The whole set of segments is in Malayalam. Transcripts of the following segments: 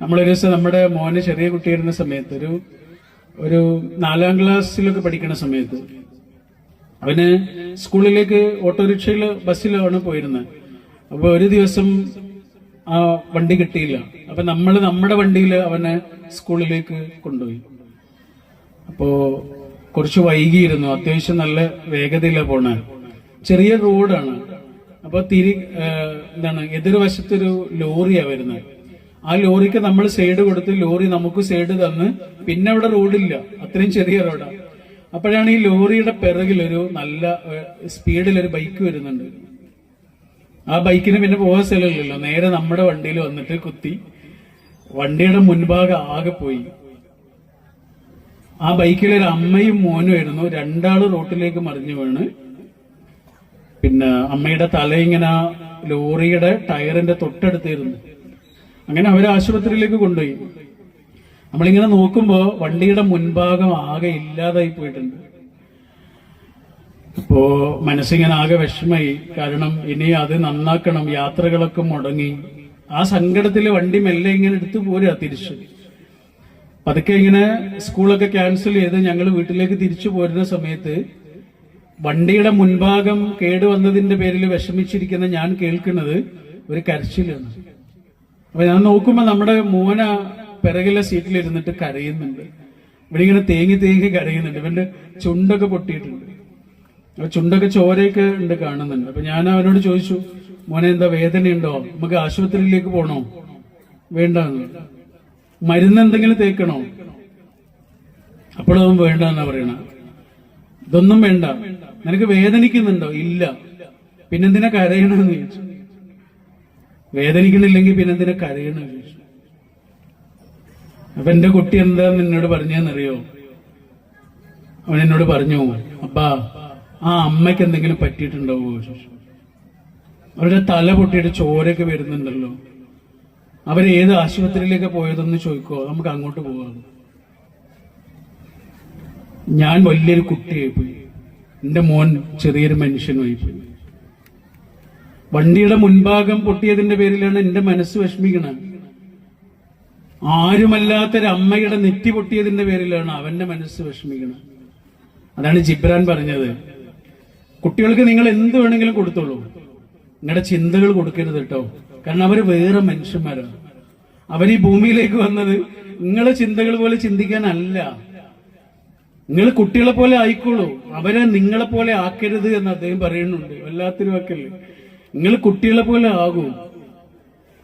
നമ്മളൊരു ദിവസം നമ്മുടെ മോന് ചെറിയ കുട്ടിയായിരുന്ന സമയത്ത് ഒരു 4ാം ക്ലാസ്സിലൊക്കെ പഠിക്കുന്ന സമയത്ത് അവന് സ്കൂളിലേക്ക് ഓട്ടോറിക്ഷയിൽ ബസ്സിലാണ് പോയിരുന്നത്. അപ്പൊ ഒരു ദിവസം ആ വണ്ടി കിട്ടിയില്ല. അപ്പൊ നമ്മുടെ വണ്ടിയിൽ അവനെ സ്കൂളിലേക്ക് കൊണ്ടുപോയി. അപ്പോ കുറച്ച് വൈകിയിരുന്നു. അത്യാവശ്യം നല്ല വേഗതയിലാണ് പോണ. ചെറിയ റോഡാണ്. അപ്പൊ എതിർവശത്തൊരു ലോറിയാ വരുന്നത്. ആ ലോറിക്ക് നമ്മൾ സൈഡ് കൊടുത്ത് ലോറി നമുക്ക് സൈഡ് തന്ന് പിന്നെ അവിടെ റോഡില്ല, അത്രയും ചെറിയ റോഡാണ്. അപ്പോഴാണ് ഈ ലോറിയുടെ പിറകിലൊരു നല്ല സ്പീഡിലൊരു ബൈക്ക് വരുന്നുണ്ട്. ആ ബൈക്കിന് പിന്നെ പോകാൻ സ്ഥലമില്ലല്ലോ, നേരെ നമ്മുടെ വണ്ടിയിൽ വന്നിട്ട് കുത്തി. വണ്ടിയുടെ മുൻഭാഗം ആകെ പോയി. ആ ബൈക്കിലൊരു അമ്മയും മോനും ആയിരുന്നു. രണ്ടാള് റോട്ടിലേക്ക് മറിഞ്ഞു വീണ്. പിന്നെ അമ്മയുടെ തല ഇങ്ങനെ ലോറിയുടെ ടയറിന്റെ തൊട്ടടുത്തിരുന്നു. അങ്ങനെ അവരെ ആശുപത്രിയിലേക്ക് കൊണ്ടുപോയി. നമ്മളിങ്ങനെ നോക്കുമ്പോ വണ്ടിയുടെ മുൻഭാഗം ആകെ ഇല്ലാതായി പോയിട്ടുണ്ട്. അപ്പോ മനസ്സിങ്ങനെ ആകെ വിഷമായി. കാരണം ഇനി അത് നന്നാക്കണം, യാത്രകളൊക്കെ മുടങ്ങി. ആ സങ്കടത്തില് വണ്ടി മെല്ലെ ഇങ്ങനെ എടുത്തു പോരുക തിരിച്ച്. പതുക്കെ ഇങ്ങനെ സ്കൂളൊക്കെ ക്യാൻസൽ ചെയ്ത് ഞങ്ങൾ വീട്ടിലേക്ക് തിരിച്ചു പോരുന്ന സമയത്ത് വണ്ടിയുടെ മുൻഭാഗം കേടുവന്നതിന്റെ പേരിൽ വിഷമിച്ചിരിക്കുന്ന ഞാൻ കേൾക്കുന്നത് ഒരു കരച്ചിലാണ്. അപ്പൊ ഞാൻ നോക്കുമ്പോ നമ്മുടെ മോന പിറകിലെ സീറ്റിലിരുന്നിട്ട് കരയുന്നുണ്ട്. ഇവിടെ ഇങ്ങനെ തേങ്ങി കരയുന്നുണ്ട്. ഇവന്റെ ചുണ്ടൊക്കെ പൊട്ടിയിട്ടുണ്ട്. ചുണ്ടൊക്കെ ചോരയൊക്കെ ഉണ്ട് കാണുന്നുണ്ട്. അപ്പൊ ഞാൻ അവനോട് ചോദിച്ചു, മോനെ എന്താ വേദനയുണ്ടോ, നമുക്ക് ആശുപത്രിയിലേക്ക് പോണോ? വേണ്ടെന്ന്. മരുന്ന് എന്തെങ്കിലും തേക്കണോ? അപ്പോഴവൻ വേണ്ടെന്നാ പറയണ. ഇതൊന്നും വേണ്ട. നിനക്ക് വേദനിക്കുന്നുണ്ടോ? ഇല്ല. പിന്നെന്തിനാ കരയണമെന്ന് ചോദിച്ചു. വേദനിക്കണില്ലെങ്കിൽ പിന്നെന്തിനാ കരയണമെന്ന് ചോദിച്ചു. അപ്പൊ എന്റെ കുട്ടി എന്താ നിന്നോട് പറഞ്ഞെന്നറിയോ? അവൻ എന്നോട് പറഞ്ഞു, അപ്പാ ആ അമ്മയ്ക്ക് എന്തെങ്കിലും പറ്റിയിട്ടുണ്ടാവോ ചോദിച്ചു. അവരുടെ തല പൊട്ടിയിട്ട് ചോരയൊക്കെ വരുന്നുണ്ടല്ലോ, അവരേത് ആശുപത്രിയിലേക്ക് പോയതെന്ന് ചോദിക്കോ, നമുക്ക് അങ്ങോട്ട് പോകാം. ഞാൻ വലിയൊരു കുട്ടിയായി പോയി. എന്റെ മോൻ ചെറിയൊരു മനുഷ്യനായി പോയി. വണ്ടിയുടെ മുൻഭാഗം പൊട്ടിയതിന്റെ പേരിലാണ് എന്റെ മനസ്സ് വിഷമിക്കണം. ആരുമല്ലാത്തൊരു അമ്മയുടെ നെറ്റി പൊട്ടിയതിന്റെ പേരിലാണ് അവന്റെ മനസ്സ് വിഷമിക്കണം. അതാണ് ജിബ്രാൻ പറഞ്ഞത്, കുട്ടികൾക്ക് നിങ്ങൾ എന്ത് വേണമെങ്കിലും കൊടുത്തോളൂ, നിങ്ങളുടെ ചിന്തകൾ കൊടുക്കരുത് കേട്ടോ. കാരണം അവര് വേറെ മനുഷ്യന്മാരാണ്. അവർ ഈ ഭൂമിയിലേക്ക് വന്നത് നിങ്ങളെ ചിന്തകൾ പോലെ ചിന്തിക്കാനല്ല. നിങ്ങൾ കുട്ടികളെ പോലെ ആയിക്കോളൂ, അവരെ നിങ്ങളെ പോലെ ആക്കരുത് എന്ന് അദ്ദേഹം പറയുന്നുണ്ട്. വല്ലാത്തൊരു വാക്കല്ലേ. നിങ്ങൾ കുട്ടികളെ പോലെ ആകൂ.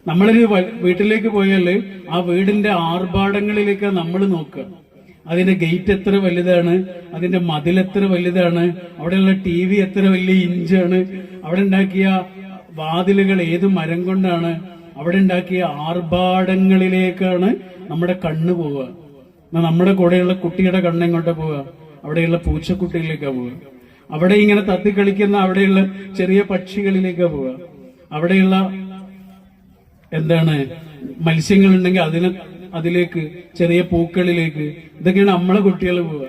നമ്മളൊരു വീട്ടിലേക്ക് പോയാല് ആ വീടിന്റെ ആർഭാടങ്ങളിലേക്ക് നമ്മൾ നോക്കുക. അതിന്റെ ഗേറ്റ് എത്ര വലുതാണ്, അതിന്റെ മതിൽ എത്ര വലുതാണ്, അവിടെയുള്ള TV എത്ര വലിയ ഇഞ്ചാണ്, അവിടെ ഉണ്ടാക്കിയ വാതിലുകൾ ഏത് മരം കൊണ്ടാണ്, അവിടെ ഉണ്ടാക്കിയ ആർഭാടങ്ങളിലേക്കാണ് നമ്മുടെ കണ്ണ് പോവുക. നമ്മുടെ കൂടെയുള്ള കുട്ടിയുടെ കണ്ണെങ്ങോട്ടാ പോവുക? അവിടെയുള്ള പൂച്ചക്കുട്ടിയിലേക്കാ പോവുക. അവിടെ ഇങ്ങനെ തത്തിക്കളിക്കുന്ന അവിടെയുള്ള ചെറിയ പക്ഷികളിലേക്കാ പോവുക. അവിടെയുള്ള മത്സ്യങ്ങളുണ്ടെങ്കിൽ അതിലേക്ക്, ചെറിയ പൂക്കളിലേക്ക്. ഇതൊക്കെയാണ് നമ്മളെ കുട്ടികൾ പോവുക.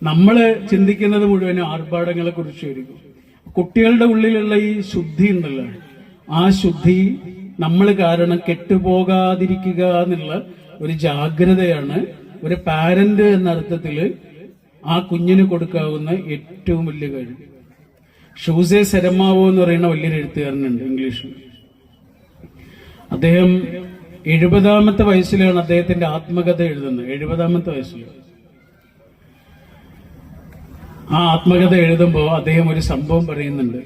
നമ്മള് ചിന്തിക്കുന്നത് മുഴുവനും ആർഭാടങ്ങളെ കുറിച്ചായിരിക്കും. കുട്ടികളുടെ ഉള്ളിലുള്ള ഈ ശുദ്ധി ഉണ്ടല്ലോ, ആ ശുദ്ധി നമ്മൾ കാരണം കെട്ടുപോകാതിരിക്കുക എന്നുള്ള ഒരു ജാഗ്രതയാണ് ഒരു പാരന്റ് എന്ന അർത്ഥത്തില് ആ കുഞ്ഞിന് കൊടുക്കാവുന്ന ഏറ്റവും വലിയ കാര്യം. ഷൂസെ സെരമാവോ എന്ന് പറയുന്ന വലിയൊരു എഴുത്തുകാരനുണ്ട് ഇംഗ്ലീഷിൽ. അദ്ദേഹം 70ാമത്തെ വയസ്സിലാണ് അദ്ദേഹത്തിന്റെ ആത്മകഥ എഴുതുന്നത്. 70ാമത്തെ വയസ്സിൽ ആ ആത്മകഥ എഴുതുമ്പോ അദ്ദേഹം ഒരു സംഭവം പറയുന്നുണ്ട്.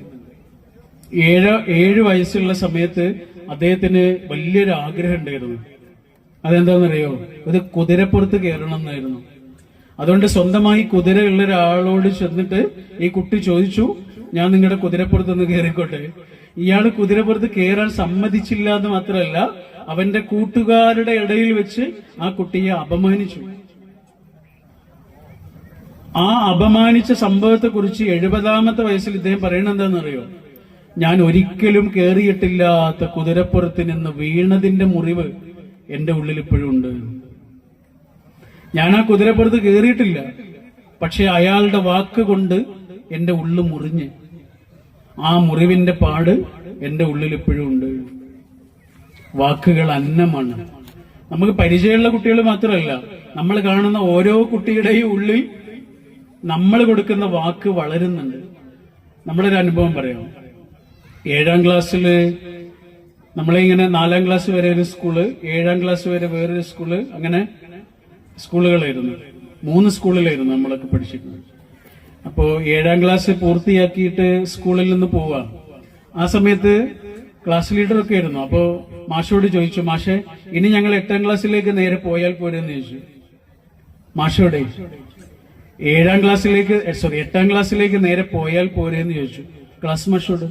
7 വയസ്സുള്ള സമയത്ത് അദ്ദേഹത്തിന് വലിയൊരു ആഗ്രഹം ഉണ്ടായിരുന്നു. അതെന്താണെന്നറിയോ? ഒരു കുതിരപ്പുറത്ത് കയറണം എന്നായിരുന്നു. അതുകൊണ്ട് സ്വന്തമായി കുതിരയുള്ള ഒരാളോട് ചെന്നിട്ട് ഈ കുട്ടി ചോദിച്ചു, ഞാൻ നിങ്ങളുടെ കുതിരപ്പുറത്തൊന്ന് കയറിക്കോട്ടെ. ഇയാള് കുതിരപ്പുറത്ത് കയറാൻ സമ്മതിച്ചില്ല എന്ന് മാത്രമല്ല, അവന്റെ കൂട്ടുകാരുടെ ഇടയിൽ വെച്ച് ആ കുട്ടിയെ അപമാനിച്ചു. ആ അപമാനിച്ച സംഭവത്തെ കുറിച്ച് 70ാമത്തെ വയസ്സിൽ ഇദ്ദേഹം പറയണത് എന്താണെന്നറിയോ? ഞാൻ ഒരിക്കലും കയറിയിട്ടില്ലാത്ത കുതിരപ്പുറത്ത് നിന്ന് വീണതിന്റെ മുറിവ് എന്റെ ഉള്ളിൽ ഇപ്പോഴും ഉണ്ട്. ഞാൻ ആ കുതിരപ്പുറത്ത് കയറിയിട്ടില്ല, പക്ഷെ അയാളുടെ വാക്ക് കൊണ്ട് എന്റെ ഉള്ളു മുറിഞ്ഞ് ആ മുറിവിന്റെ പാട് എന്റെ ഉള്ളിൽ ഇപ്പോഴും ഉണ്ട്. വാക്കുകൾ അന്നമാണ്. നമുക്ക് പരിചയമുള്ള കുട്ടികൾ മാത്രമല്ല, നമ്മൾ കാണുന്ന ഓരോ കുട്ടിയുടെയും ഉള്ളിൽ നമ്മൾ കൊടുക്കുന്ന വാക്ക് വളരുന്നുണ്ട്. നമ്മളൊരു അനുഭവം പറയാം. 7ാം ക്ലാസ്സില് നമ്മളെ ഇങ്ങനെ 4ാം ക്ലാസ് വരെ ഒരു സ്കൂള്, 7ാം ക്ലാസ് വരെ വേറൊരു സ്കൂള്, അങ്ങനെ സ്കൂളുകളായിരുന്നു. 3 സ്കൂളിലായിരുന്നു നമ്മളൊക്കെ പഠിച്ചിരുന്നത്. അപ്പോ 7ാം ക്ലാസ് പൂർത്തിയാക്കിയിട്ട് സ്കൂളിൽ നിന്ന് പോവാ. ആ സമയത്ത് ക്ലാസ് ലീഡറൊക്കെ ആയിരുന്നു. അപ്പോ മാഷോട് ചോദിച്ചു, മാഷെ ഇനി ഞങ്ങൾ 8ാം ക്ലാസ്സിലേക്ക് നേരെ പോയാൽ പോരെന്ന് ചോദിച്ചു. മാഷോടെ 8ാം ക്ലാസ്സിലേക്ക് നേരെ പോയാൽ പോരെന്ന് ചോദിച്ചു ക്ലാസ് മാഷോട്.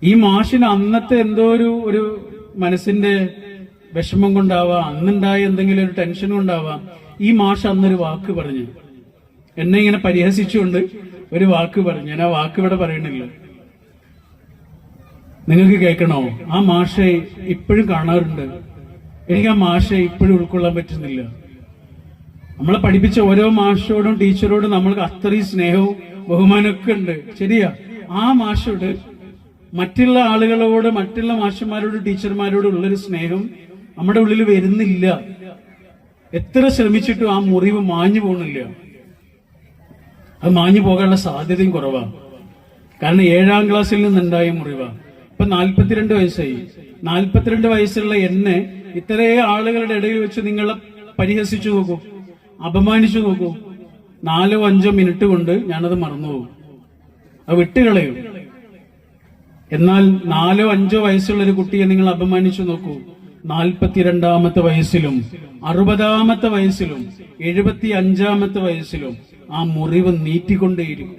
ഈ മാഷിന് അന്നത്തെ എന്തോ ഒരു മനസ്സിന്റെ വിഷമം കൊണ്ടാവാം, അന്നുണ്ടായ എന്തെങ്കിലും ഒരു ടെൻഷൻ കൊണ്ടാവാം, ഈ മാഷ് അന്നൊരു വാക്ക് പറഞ്ഞു. എന്നെ ഇങ്ങനെ പരിഹസിച്ചുകൊണ്ട് ഒരു വാക്ക് പറഞ്ഞു. ഞാൻ ആ വാക്ക് ഇവിടെ പറയണില്ല, നിങ്ങൾക്ക് കേൾക്കണോ? ആ മാഷെ ഇപ്പോഴും കാണാറുണ്ട്. എനിക്ക് ആ മാഷെ ഇപ്പോഴും ഉൾക്കൊള്ളാൻ പറ്റുന്നില്ല. നമ്മളെ പഠിപ്പിച്ച ഓരോ മാഷോടും ടീച്ചറോടും നമ്മൾക്ക് അത്രയും സ്നേഹവും ബഹുമാനമൊക്കെ ഉണ്ട്, ശരിയാ. ആ മാഷോട് മറ്റുള്ള ആളുകളോട്, മറ്റുള്ള മാഷന്മാരോട്, ടീച്ചർമാരോട് ഉള്ളൊരു സ്നേഹം നമ്മുടെ ഉള്ളിൽ വരുന്നില്ല. എത്ര ശ്രമിച്ചിട്ടും ആ മുറിവ് മാഞ്ഞു പോകുന്നില്ല. അത് മാഞ്ഞു പോകാനുള്ള സാധ്യതയും കുറവാണ്. കാരണം 7ാം ക്ലാസ്സിൽ നിന്നുണ്ടായ മുറിവാണ്. ഇപ്പൊ 42 വയസ്സായി. 42 വയസ്സുള്ള എന്നെ ഇത്രേ ആളുകളുടെ ഇടയിൽ വെച്ച് നിങ്ങളെ പരിഹസിച്ചു നോക്കൂ, അപമാനിച്ചു നോക്കൂ. 4-5 മിനിറ്റ് കൊണ്ട് ഞാനത് മറന്നുപോകും, അത് വിട്ടുകളയും. എന്നാൽ 4-5 വയസ്സുള്ള ഒരു കുട്ടിയെ നിങ്ങൾ അപമാനിച്ചു നോക്കൂ. 42ാമത്തെ വയസ്സിലും 60ാമത്തെ വയസ്സിലും 75ാമത്തെ വയസ്സിലും ആ മുറിവ് നീട്ടിക്കൊണ്ടേയിരിക്കും.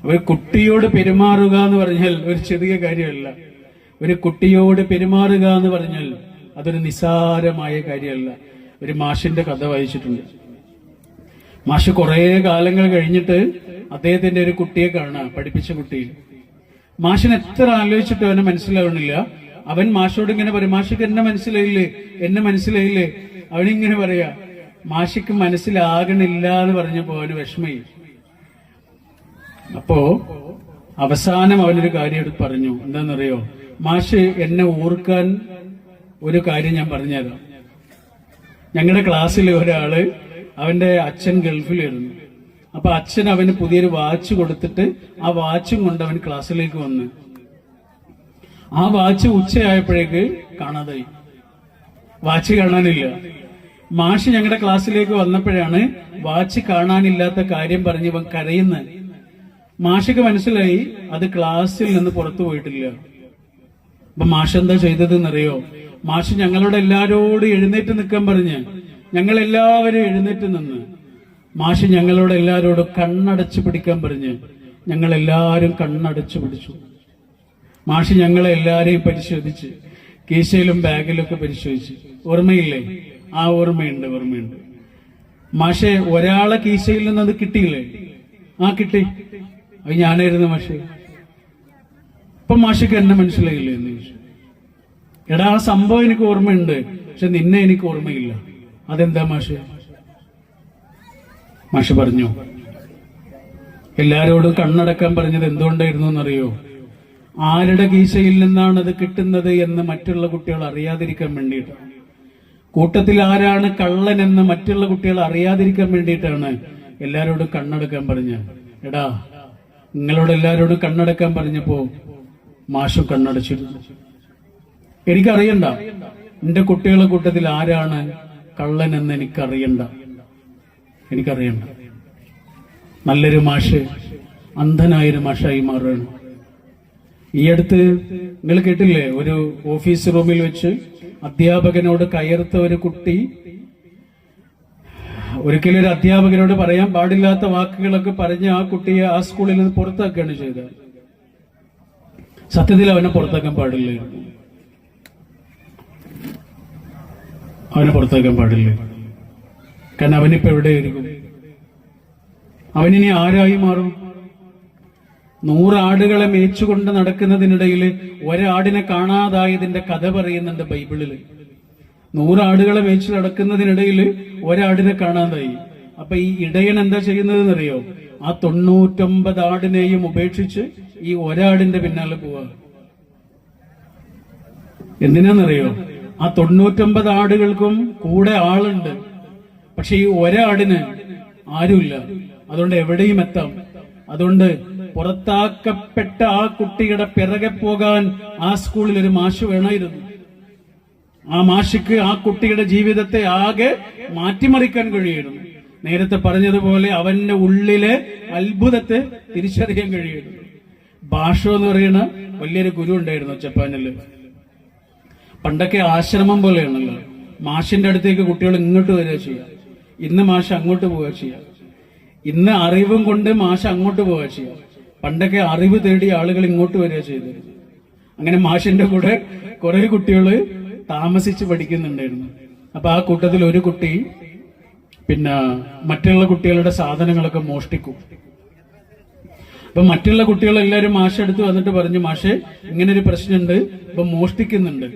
ഒരു കുട്ടിയോട് പെരുമാറുക എന്ന് പറഞ്ഞാൽ ഒരു ചെറിയ കാര്യമല്ല. ഒരു കുട്ടിയോട് പെരുമാറുക എന്ന് പറഞ്ഞാൽ അതൊരു നിസ്സാരമായ കാര്യമല്ല. ഒരു മാഷിന്റെ കഥ വായിച്ചിട്ടുണ്ട്. മാഷ് കുറെ കാലങ്ങൾ കഴിഞ്ഞിട്ട് അദ്ദേഹത്തിന്റെ ഒരു കുട്ടിയെ കാണാം, പഠിപ്പിച്ച കുട്ടിയെ. മാഷിന് എത്ര ആലോചിച്ചിട്ടും അവനെ മനസ്സിലാവണില്ല. അവൻ മാഷോട് ഇങ്ങനെ പറയും, മാഷിക്ക് എന്നെ മനസ്സിലായില്ലേ. അവനിങ്ങനെ പറയാ, മാഷിക്ക് മനസ്സിലാകണില്ല എന്ന് പറഞ്ഞപ്പോ അവന് വിഷമയി. അപ്പോ അവസാനം അവനൊരു കാര്യം എടുത്ത് പറഞ്ഞു. എന്താണെന്നറിയോ? മാഷ് എന്നെ ഓർക്കാൻ ഒരു കാര്യം ഞാൻ പറഞ്ഞുതരാം. ഞങ്ങളുടെ ക്ലാസ്സിൽ ഒരാള്, അവന്റെ അച്ഛൻ ഗൾഫിലായിരുന്നു. അപ്പൊ അച്ഛൻ അവന് പുതിയൊരു വാച്ച് കൊടുത്തിട്ട് ആ വാച്ചും കൊണ്ട് അവൻ ക്ലാസ്സിലേക്ക് വന്ന്. ആ വാച്ച് ഉച്ചയായപ്പോഴേക്ക് കാണാതായി. വാച്ച് കാണാനില്ല. മാഷ് ഞങ്ങളുടെ ക്ലാസ്സിലേക്ക് വന്നപ്പോഴാണ് വാച്ച് കാണാനില്ലാത്ത കാര്യം പറഞ്ഞ് ഇവൻ കരയുന്നത്. മാഷിക്ക് മനസ്സിലായി അത് ക്ലാസ്സിൽ നിന്ന് പുറത്തു പോയിട്ടില്ല. അപ്പൊ മാഷ് എന്താ ചെയ്തതെന്നറിയോ? മാഷ് ഞങ്ങളോട് എല്ലാരോടും എഴുന്നേറ്റ് നിൽക്കാൻ പറഞ്ഞ് ഞങ്ങളെല്ലാവരും എഴുന്നേറ്റ് നിന്ന്. മാഷ് ഞങ്ങളോട് എല്ലാരോടും കണ്ണടച്ചു പിടിക്കാൻ പറഞ്ഞ് ഞങ്ങളെല്ലാരും കണ്ണടച്ചു പിടിച്ചു. മാഷ് ഞങ്ങളെ എല്ലാരെയും പരിശോധിച്ച് കീശയിലും ബാഗിലൊക്കെ പരിശോധിച്ച്. ഓർമ്മയില്ലേ? ആ ഓർമ്മയുണ്ട്. മാഷെ ഒരാളെ കീശയിൽ നിന്ന് അത് കിട്ടിയില്ലേ? ആ കിട്ടി, അത് ഞാനായിരുന്നു മാഷെ. ഇപ്പൊ മാഷക്ക് എന്നെ മനസ്സിലായില്ലേ എന്ന് ചോദിച്ചു. എടാ, ആ സംഭവം എനിക്ക് ഓർമ്മയുണ്ട്, പക്ഷെ നിന്നെ എനിക്ക് ഓർമ്മയില്ല. അതെന്താ മാഷെ? മാഷ് പറഞ്ഞു, എല്ലാരോടും കണ്ണടക്കാൻ പറഞ്ഞത് എന്തുകൊണ്ടായിരുന്നു എന്നറിയോ? ആരുടെ കീശയിൽ നിന്നാണ് അത് കിട്ടുന്നത് എന്ന് മറ്റുള്ള കുട്ടികൾ അറിയാതിരിക്കാൻ വേണ്ടിയിട്ടാണ്. കൂട്ടത്തിൽ ആരാണ് കള്ളൻ എന്ന് മറ്റുള്ള കുട്ടികൾ അറിയാതിരിക്കാൻ വേണ്ടിയിട്ടാണ് എല്ലാരോടും കണ്ണടക്കാൻ പറഞ്ഞ. എടാ, നിങ്ങളോട് എല്ലാരോടും കണ്ണടക്കാൻ പറഞ്ഞപ്പോ മാഷും കണ്ണടച്ചിരുന്നു. എനിക്കറിയണ്ട എന്റെ കുട്ടികളുടെ കൂട്ടത്തിൽ ആരാണ് കള്ളൻ എന്ന് എനിക്കറിയണ്ട. നല്ലൊരു മാഷ് അന്ധനായൊരു മാഷായി മാറുകയാണ്. ഈ അടുത്ത് നിങ്ങൾ കേട്ടില്ലേ, ഒരു ഓഫീസ് റൂമിൽ വെച്ച് അധ്യാപകനോട് കയർത്ത ഒരു കുട്ടി ഒരിക്കലും ഒരു അധ്യാപകനോട് പറയാൻ പാടില്ലാത്ത വാക്കുകളൊക്കെ പറഞ്ഞ് ആ കുട്ടിയെ ആ സ്കൂളിൽ നിന്ന് പുറത്താക്കുകയാണ് ചെയ്തത്. സത്യത്തിൽ അവനെ പുറത്താക്കാൻ പാടില്ല. കാരണം അവനിപ്പോ എവിടെയായിരിക്കും? അവനിനി ആരായി മാറും? 100 ആടുകളെ മേച്ചുകൊണ്ട് നടക്കുന്നതിനിടയിൽ ഒരാടിനെ കാണാതായതിന്റെ കഥ പറയുന്നുണ്ട് ബൈബിളില്. 100 ആടുകളെ മേച്ചു നടക്കുന്നതിനിടയിൽ ഒരാടിനെ കാണാതായി. അപ്പൊ ഈ ഇടയൻ എന്താ ചെയ്യുന്നതെന്നറിയോ? ആ 99 ആടിനെയും ഉപേക്ഷിച്ച് ഈ ഒരാടിന്റെ പിന്നാലെ പോവാ. എന്തിനാന്നറിയോ? ആ 99 ആടുകൾക്കും കൂടെ ആളുണ്ട്. പക്ഷെ ഈ ഒരാടിന് ആരുമില്ല. അതുകൊണ്ട് എവിടെയും എത്താം. അതുകൊണ്ട് പുറത്താക്കപ്പെട്ട ആ കുട്ടിയുടെ പിറകെ പോകാൻ ആ സ്കൂളിൽ ഒരു മാഷ് വേണമായിരുന്നു. ആ മാഷിക്ക് ആ കുട്ടിയുടെ ജീവിതത്തെ ആകെ മാറ്റിമറിക്കാൻ കഴിയുന്നു. നേരത്തെ പറഞ്ഞതുപോലെ അവന്റെ ഉള്ളിലെ അത്ഭുതത്തെ തിരിച്ചറിയാൻ കഴിയുന്നു. ഭാഷ എന്ന് പറയുന്ന വലിയൊരു ഗുരു ഉണ്ടായിരുന്നു ജപ്പാനില്. പണ്ടൊക്കെ ആശ്രമം പോലെയാണല്ലോ. മാഷിന്റെ അടുത്തേക്ക് കുട്ടികൾ ഇങ്ങോട്ട് വരിക ചെയ്യാം. ഇന്ന് മാഷ് അങ്ങോട്ട് പോവുക ചെയ്യാം. ഇന്ന് അറിവും കൊണ്ട് മാഷ് അങ്ങോട്ട് പോവുക ചെയ്യാം. പണ്ടൊക്കെ അറിവ് തേടി ആളുകൾ ഇങ്ങോട്ട് വരിക ചെയ്തിരുന്നു. അങ്ങനെ മാഷിന്റെ കൂടെ കുറെ കുട്ടികള് താമസിച്ച് പഠിക്കുന്നുണ്ടായിരുന്നു. അപ്പൊ ആ കൂട്ടത്തിൽ ഒരു കുട്ടി പിന്നെ മറ്റുള്ള കുട്ടികളുടെ സാധനങ്ങളൊക്കെ മോഷ്ടിക്കും. അപ്പൊ മറ്റുള്ള കുട്ടികളെല്ലാരും മാഷ് അടുത്ത് വന്നിട്ട് പറഞ്ഞു, മാഷെ ഇങ്ങനെ ഒരു പ്രശ്നമുണ്ട്, ഇപ്പൊ മോഷ്ടിക്കുന്നുണ്ട്,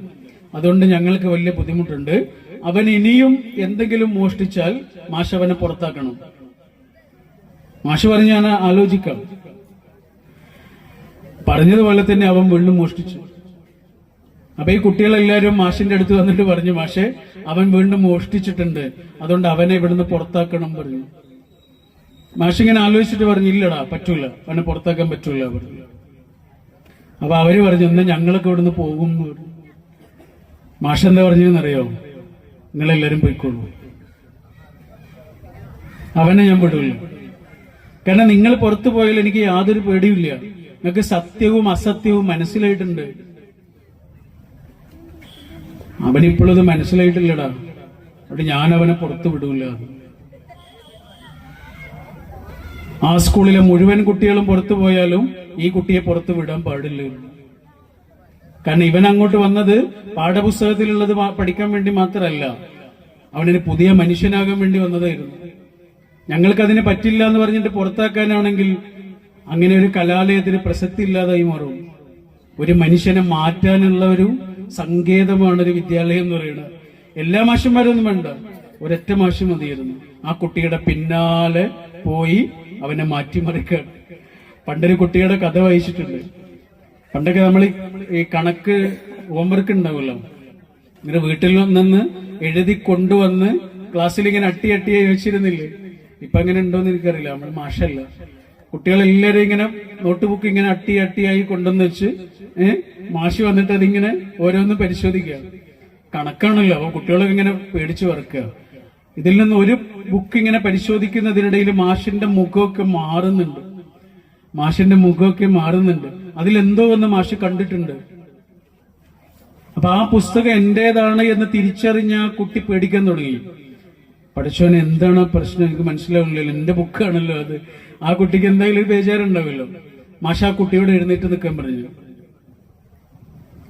അതുകൊണ്ട് ഞങ്ങൾക്ക് വലിയ ബുദ്ധിമുട്ടുണ്ട്. അവൻ ഇനിയും എന്തെങ്കിലും മോഷ്ടിച്ചാൽ മാഷ് അവനെ പുറത്താക്കണം. മാഷ് പറഞ്ഞ് ഞാൻ ആലോചിക്കാം. പറഞ്ഞതുപോലെ തന്നെ അവൻ വീണ്ടും മോഷ്ടിച്ചു. അപ്പൊ ഈ കുട്ടികളെല്ലാരും മാഷിന്റെ അടുത്ത് വന്നിട്ട് പറഞ്ഞു, മാഷെ അവൻ വീണ്ടും മോഷ്ടിച്ചിട്ടുണ്ട്, അതുകൊണ്ട് അവനെ ഇവിടുന്ന് പുറത്താക്കണം പറഞ്ഞു. മാഷ് ഇങ്ങനെ ആലോചിച്ചിട്ട് പറഞ്ഞു, ഇല്ലടാ പറ്റൂല, അവനെ പുറത്താക്കാൻ പറ്റൂല പറഞ്ഞു. അപ്പൊ അവര് പറഞ്ഞു, എന്നാ ഞങ്ങളൊക്കെ ഇവിടുന്ന് പോകും എന്ന് പറഞ്ഞു. മാഷ് എന്താ പറഞ്ഞെന്നറിയോ? നിങ്ങളെല്ലാരും പോയിക്കോളൂ, അവനെ ഞാൻ വിടൂല. കാരണം നിങ്ങൾ പുറത്തു പോയാൽ എനിക്ക് യാതൊരു പേടിയില്ല. നിങ്ങൾക്ക് സത്യവും അസത്യവും മനസ്സിലായിട്ടുണ്ട്. അവനിപ്പോഴത് മനസ്സിലായിട്ടില്ലടാ, അവിടെ ഞാൻ അവനെ പുറത്തു വിടൂല. ആ സ്കൂളിലെ മുഴുവൻ കുട്ടികളും പുറത്തു പോയാലും ഈ കുട്ടിയെ പുറത്തു വിടാൻ പാടില്ല. കാരണം ഇവൻ അങ്ങോട്ട് വന്നത് പാഠപുസ്തകത്തിലുള്ളത് പഠിക്കാൻ വേണ്ടി മാത്രമല്ല, അവനൊരു പുതിയ മനുഷ്യനാകാൻ വേണ്ടി വന്നതായിരുന്നു. ഞങ്ങൾക്കതിന് പറ്റില്ല എന്ന് പറഞ്ഞിട്ട് പുറത്താക്കാനാണെങ്കിൽ അങ്ങനെ ഒരു കലാലയത്തിന് പ്രസക്തി ഇല്ലാതായി മാറും. ഒരു മനുഷ്യനെ മാറ്റാനുള്ള ഒരു സങ്കേതമാണ് ഒരു വിദ്യാലയം എന്ന് പറയുന്നത്. എല്ലാ മാഷന്മാരൊന്നും വേണ്ട, ഒരൊറ്റ മാഷ് മതിയായിരുന്നു. ആ കുട്ടിയുടെ പിന്നാലെ പോയി അവനെ മാറ്റിമറിക്കാൻ. പണ്ടൊരു കുട്ടിയുടെ കഥ വായിച്ചിട്ടുണ്ട്. പണ്ടൊക്കെ നമ്മൾ ഈ കണക്ക് ഹോംവർക്ക് ഉണ്ടാവുമല്ലോ, ഇങ്ങനെ വീട്ടിൽ നിന്ന് എഴുതി കൊണ്ടുവന്ന് ക്ലാസ്സിൽ ഇങ്ങനെ അട്ടിയായി വെച്ചിരുന്നില്ലേ? ഇപ്പൊ അങ്ങനെ ഉണ്ടോന്ന് എനിക്കറിയില്ല, നമ്മൾ മാഷല്ല. കുട്ടികളെല്ലാരും ഇങ്ങനെ നോട്ട് ബുക്ക് ഇങ്ങനെ അട്ടിയായി കൊണ്ടുവന്ന് വെച്ച് മാഷ് വന്നിട്ട് അതിങ്ങനെ ഓരോന്ന് പരിശോധിക്കുക. കണക്കാണല്ലോ, അപ്പൊ കുട്ടികളൊക്കെ ഇങ്ങനെ പേടിച്ചു വറക്കുക. ഇതിൽ നിന്ന് ഒരു ബുക്ക് ഇങ്ങനെ പരിശോധിക്കുന്നതിനിടയിൽ മാഷിന്റെ മുഖമൊക്കെ മാറുന്നുണ്ട്. അതിലെന്തോ ഒന്ന് മാഷ് കണ്ടിട്ടുണ്ട്. അപ്പൊ ആ പുസ്തകം എന്റേതാണ് എന്ന് തിരിച്ചറിഞ്ഞ ആ കുട്ടി പേടിക്കാൻ തുടങ്ങി. പഠിച്ചവന് എന്താണ് ആ പ്രശ്നം എനിക്ക് മനസ്സിലാവില്ലല്ലോ, എന്റെ ബുക്കാണല്ലോ അത്. ആ കുട്ടിക്ക് എന്തായാലും ഒരു ബേജാറുണ്ടാവുമല്ലോ. മാഷ ആ കുട്ടിയോട് എഴുന്നേറ്റ് നിൽക്കാൻ പറഞ്ഞു.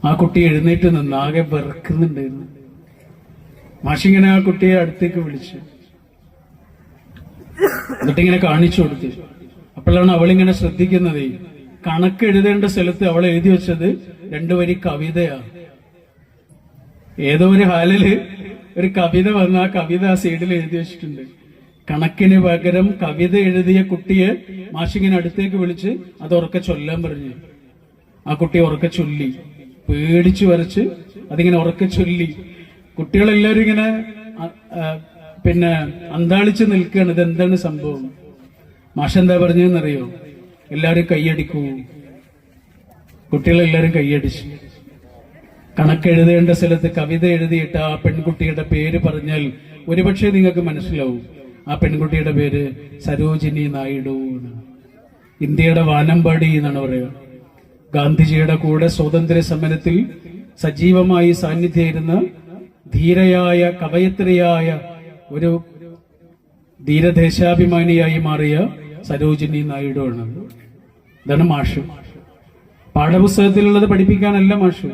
ആ കുട്ടി എഴുന്നേറ്റ് നിന്ന് ആകെ വെറുക്കുന്നുണ്ടായിരുന്നു. മാഷിങ്ങനെ ആ കുട്ടിയെ അടുത്തേക്ക് വിളിച്ചു, എന്നിട്ടിങ്ങനെ കാണിച്ചു കൊടുത്തു. അപ്പോഴാണ് അവളിങ്ങനെ ശ്രദ്ധിക്കുന്നത്, കണക്ക് എഴുതേണ്ട സ്ഥലത്ത് അവൾ എഴുതി വെച്ചത് 2 വരി കവിതയാ. ഏതോ ഒരു ഹാലില് ഒരു കവിത വന്ന ആ കവിത ആ സൈഡിൽ എഴുതി വെച്ചിട്ടുണ്ട്. കണക്കിന് പകരം കവിത എഴുതിയ കുട്ടിയെ മാഷിങ്ങനെ അടുത്തേക്ക് വിളിച്ച് അത് ഉറക്കെ ചൊല്ലാൻ പറഞ്ഞു. ആ കുട്ടി ഉറക്കെ ചൊല്ലി, പേടിച്ചു വരച്ച് അതിങ്ങനെ ഉറക്കെ ചൊല്ലി. കുട്ടികളെല്ലാരും ഇങ്ങനെ പിന്നെ അന്താളിച്ച് നിൽക്കുകയാണ്, ഇതെന്താണ് സംഭവം. മാഷെന്താ പറഞ്ഞതെന്നറിയോ? എല്ലാരും കൈയടിക്കൂ. കുട്ടികളെല്ലാരും കൈയടിച്ചു. കണക്കെഴുതേണ്ട സ്ഥലത്ത് കവിത എഴുതിയിട്ട് ആ പെൺകുട്ടിയുടെ പേര് പറഞ്ഞാൽ ഒരുപക്ഷെ നിങ്ങൾക്ക് മനസ്സിലാവും. ആ പെൺകുട്ടിയുടെ പേര് സരോജിനി നായിഡു എന്നാണ്. ഇന്ത്യയുടെ വാനമ്പാടി എന്നാണ് പറയുക. ഗാന്ധിജിയുടെ കൂടെ സ്വാതന്ത്ര്യ സമരത്തിൽ സജീവമായി സാന്നിധ്യമായിരുന്ന ധീരയായ കവയത്രിയായ ഒരു ധീരദേശാഭിമാനിയായി മാറിയ സരോജിനി നായിഡു ആണ്. ഇതാണ് മാഷ്. പാഠപുസ്തകത്തിലുള്ളത് പഠിപ്പിക്കാനല്ല മാഷ്.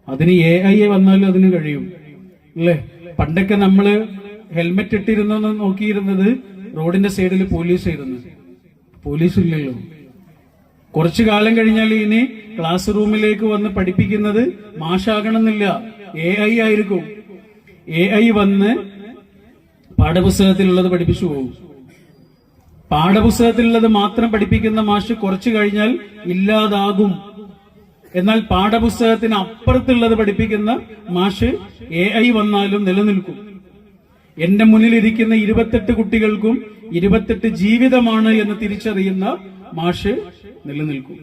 അതിന് AI വന്നാലും അതിന് കഴിയും അല്ലേ? പണ്ടൊക്കെ നമ്മള് ഹെൽമെറ്റ് ഇട്ടിരുന്നെന്ന് നോക്കിയിരുന്നത് റോഡിന്റെ സൈഡിൽ പോലീസ് ഇല്ലല്ലോ. കുറച്ചു കാലം കഴിഞ്ഞാൽ ഇനി ക്ലാസ് റൂമിലേക്ക് വന്ന് പഠിപ്പിക്കുന്നത് മാഷാകണമെന്നില്ല, AI ആയിരിക്കും. AI വന്ന് പാഠപുസ്തകത്തിലുള്ളത് പഠിപ്പിച്ചു പോകും. പാഠപുസ്തകത്തിലുള്ളത് മാത്രം പഠിപ്പിക്കുന്ന മാഷ് കുറച്ചു കഴിഞ്ഞാൽ ഇല്ലാതാകും. എന്നാൽ പാഠപുസ്തകത്തിന് അപ്പുറത്തുള്ളത് പഠിപ്പിക്കുന്ന മാഷ് AI വന്നാലും നിലനിൽക്കും. എന്റെ മുന്നിലിരിക്കുന്ന 28 കുട്ടികൾക്കും 28 ജീവിതമാണ് എന്ന് തിരിച്ചറിയുന്ന മാഷ് നിലനിൽക്കും.